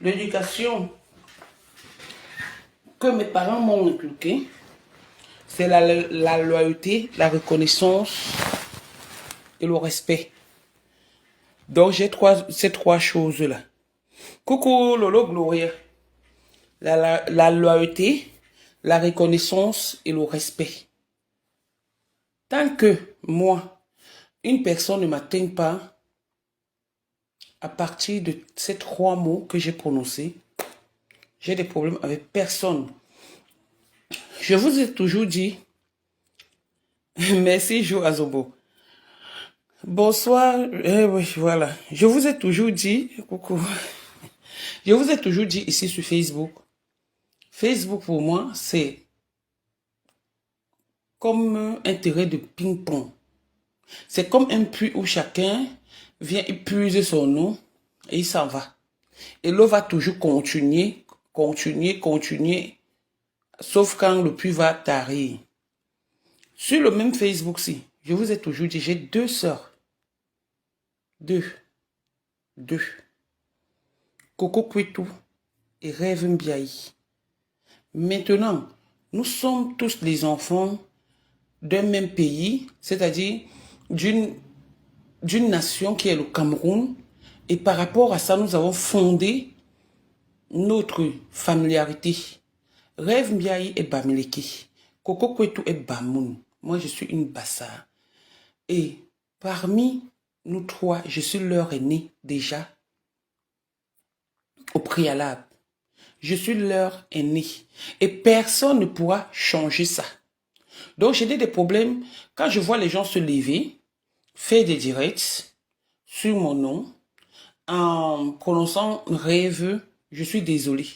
L'éducation que mes parents m'ont inculquée, c'est la loyauté, la reconnaissance et le respect. Donc j'ai ces trois choses-là. Coucou Lolo Gloria. La loyauté, la reconnaissance et le respect. Tant que moi, une personne ne m'atteint pas à partir de ces trois mots que j'ai prononcés, j'ai des problèmes avec personne. Je vous ai toujours dit, merci Jo Azobo. Bonsoir, oui, voilà. Je vous ai toujours dit, coucou. Je vous ai toujours dit ici sur Facebook. Facebook pour moi, c'est comme un terrain de ping-pong. C'est comme un puits où chacun vient épuiser son eau et il s'en va. Et l'eau va toujours continuer, sauf quand le puits va tarir. Sur le même Facebook-ci, je vous ai toujours dit, j'ai deux sœurs. Deux. Coco Kwetou et Rêve Mbiaï. Maintenant, nous sommes tous les enfants d'un même pays, c'est-à-dire d'une nation qui est le Cameroun. Et par rapport à ça, nous avons fondé notre familiarité. Rêve Mbiaï est Bamileke. Coco Kwetou est Bamoun. Moi, je suis une Bassa. Et parmi nous trois, je suis leur aîné déjà au préalable. Je suis leur aîné. Et personne ne pourra changer ça. Donc, j'ai des problèmes. Quand je vois les gens se lever, faire des directs sur mon nom, en prononçant Rêve, je suis désolé.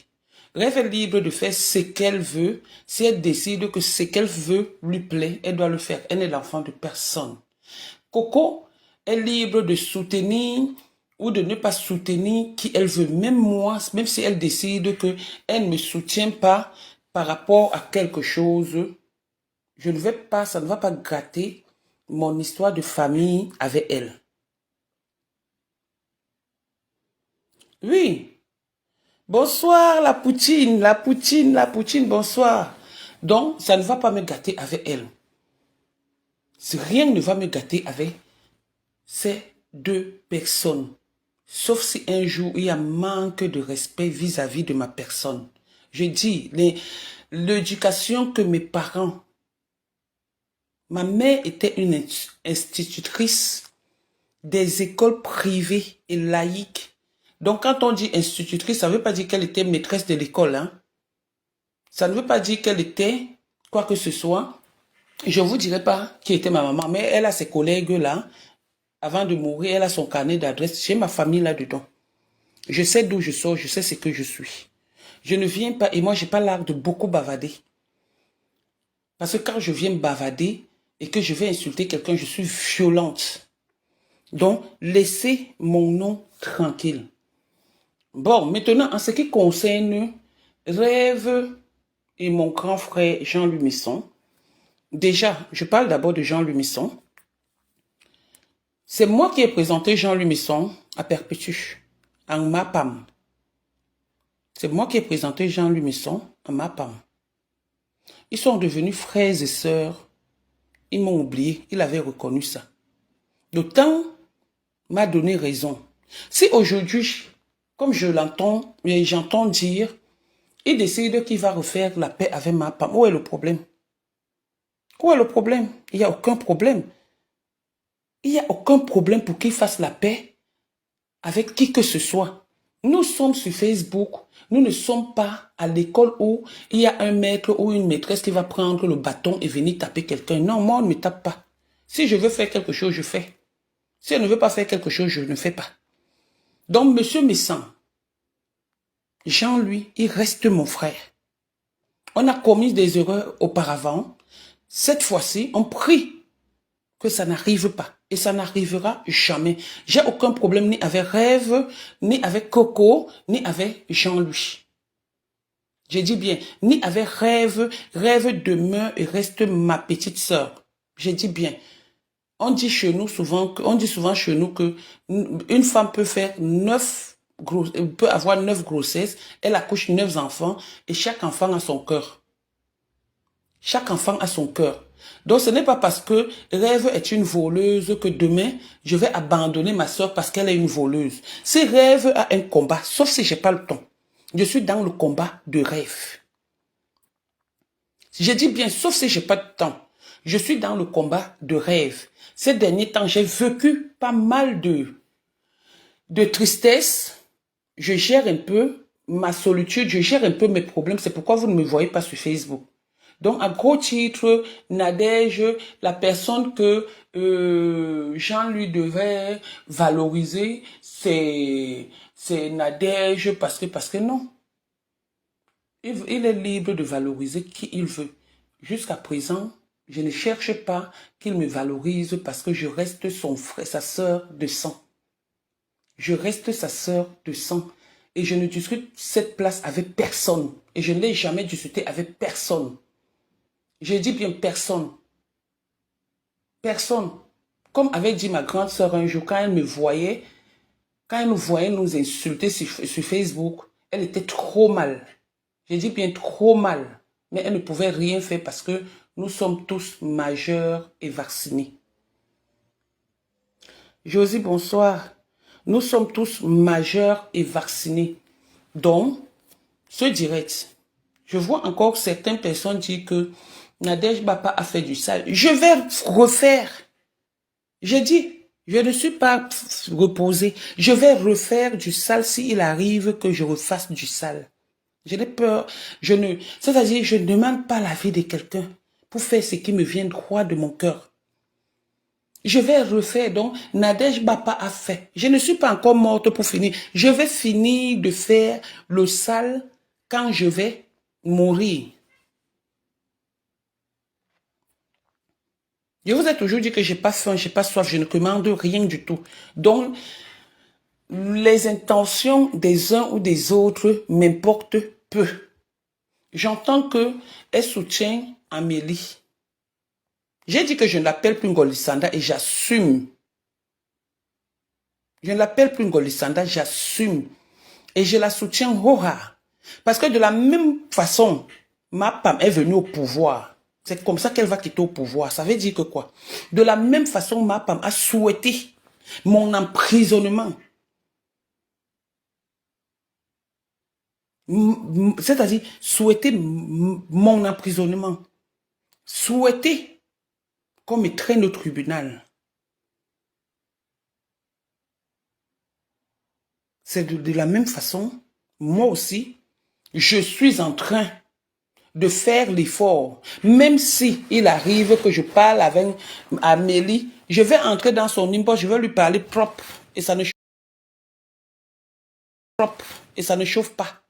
Rêve est libre de faire ce qu'elle veut. Si elle décide que ce qu'elle veut lui plaît, elle doit le faire. Elle n'est l'enfant de personne. Coco est libre de soutenir ou de ne pas soutenir qui elle veut. Même moi, même si elle décide qu'elle ne me soutient pas par rapport à quelque chose, je ne vais pas, ça ne va pas gâter mon histoire de famille avec elle. Oui. Bonsoir la poutine, bonsoir. Donc, ça ne va pas me gâter avec elle. Rien ne va me gâter avec ces deux personnes. Sauf si un jour, il y a manque de respect vis-à-vis de ma personne. Je dis, l'éducation que mes parents... Ma mère était une institutrice des écoles privées et laïques. Donc, quand on dit institutrice, ça ne veut pas dire qu'elle était maîtresse de l'école. Hein? Ça ne veut pas dire qu'elle était quoi que ce soit. Je ne vous dirai pas qui était ma maman, mais elle a ses collègues là. Avant de mourir, elle a son carnet d'adresse. J'ai ma famille là-dedans. Je sais d'où je sors, je sais ce que je suis. Je ne viens pas, et moi, je n'ai pas l'art de beaucoup bavader. Parce que quand je viens bavader et que je vais insulter quelqu'un, je suis violente. Donc, laissez mon nom tranquille. Bon, maintenant, en ce qui concerne Rêve et mon grand frère Jean-Louis Misson, déjà, je parle d'abord de Jean-Louis Misson. C'est moi qui ai présenté Jean-Louis Misson à Perpétue, en Mapam. C'est moi qui ai présenté Jean-Louis Misson en Mapam. Ils sont devenus frères et sœurs. Ils m'ont oublié. Il avait reconnu ça. Le temps m'a donné raison. Si aujourd'hui, comme je l'entends, j'entends dire, il décide qu'il va refaire la paix avec Mapam, où est le problème? Où est le problème? Il n'y a aucun problème. Il n'y a aucun problème pour qu'il fasse la paix avec qui que ce soit. Nous sommes sur Facebook. Nous ne sommes pas à l'école où il y a un maître ou une maîtresse qui va prendre le bâton et venir taper quelqu'un. Non, moi, on ne me tape pas. Si je veux faire quelque chose, je fais. Si elle ne veut pas faire quelque chose, je ne fais pas. Donc, monsieur Messan, Jean-Louis, il reste mon frère. On a commis des erreurs auparavant. Cette fois-ci, on prie que ça n'arrive pas. Et ça n'arrivera jamais. J'ai aucun problème ni avec Rêve, ni avec Coco, ni avec Jean-Louis. J'ai dit bien, ni avec Rêve. Rêve demeure et reste ma petite sœur. J'ai dit bien. On dit souvent chez nous que une femme peut faire 9 peut avoir 9 grossesses, elle accouche 9 enfants et chaque enfant a son cœur. Chaque enfant a son cœur. Donc ce n'est pas parce que Rêve est une voleuse que demain, je vais abandonner ma soeur parce qu'elle est une voleuse. Si Rêve a un combat, sauf si j'ai pas le temps, je suis dans le combat de Rêve. Je dis bien, sauf si j'ai pas de temps, je suis dans le combat de Rêve. Ces derniers temps, j'ai vécu pas mal de tristesse. Je gère un peu ma solitude, je gère un peu mes problèmes. C'est pourquoi vous ne me voyez pas sur Facebook. Donc, à gros titre, Nadège, la personne que Jean lui devait valoriser, c'est Nadège parce que non. Il est libre de valoriser qui il veut. Jusqu'à présent, je ne cherche pas qu'il me valorise parce que je reste son frère, sa sœur de sang. Je reste sa sœur de sang. Et je ne discute cette place avec personne. Et je ne l'ai jamais discuté avec personne. Je dis bien personne. Personne. Comme avait dit ma grande sœur un jour, quand elle nous voyait nous insulter sur Facebook, elle était trop mal. Je dis bien trop mal. Mais elle ne pouvait rien faire parce que nous sommes tous majeurs et vaccinés. Josie, bonsoir. Nous sommes tous majeurs et vaccinés. Donc, ce direct, je vois encore certaines personnes dire que Nadège Bapa a fait du sale. Je vais refaire. J'ai dit, je ne suis pas reposé. Je vais refaire du sale s'il arrive que je refasse du sale. Je n'ai peur. C'est-à-dire, je ne demande pas l'avis de quelqu'un pour faire ce qui me vient droit de mon cœur. Je vais refaire. Donc, Nadège Bapa a fait. Je ne suis pas encore morte pour finir. Je vais finir de faire le sale quand je vais mourir. Je vous ai toujours dit que j'ai pas faim, j'ai pas soif, je ne commande rien du tout. Donc, les intentions des uns ou des autres m'importent peu. J'entends qu'elle soutient Amélie. J'ai dit que je ne l'appelle plus Ngolissanda et j'assume. Je ne l'appelle plus Ngolissanda, j'assume. Et je la soutiens Hoha. Parce que de la même façon, ma femme est venue au pouvoir. C'est comme ça qu'elle va quitter au pouvoir. Ça veut dire que quoi? De la même façon, ma femme a souhaité mon emprisonnement. C'est-à-dire, souhaiter mon emprisonnement. Souhaiter qu'on me traîne au tribunal. C'est de la même façon, moi aussi, je suis en train de faire l'effort. Même si il arrive que je parle avec Amélie, je vais entrer dans son inbox, je vais lui parler propre et ça ne chauffe pas.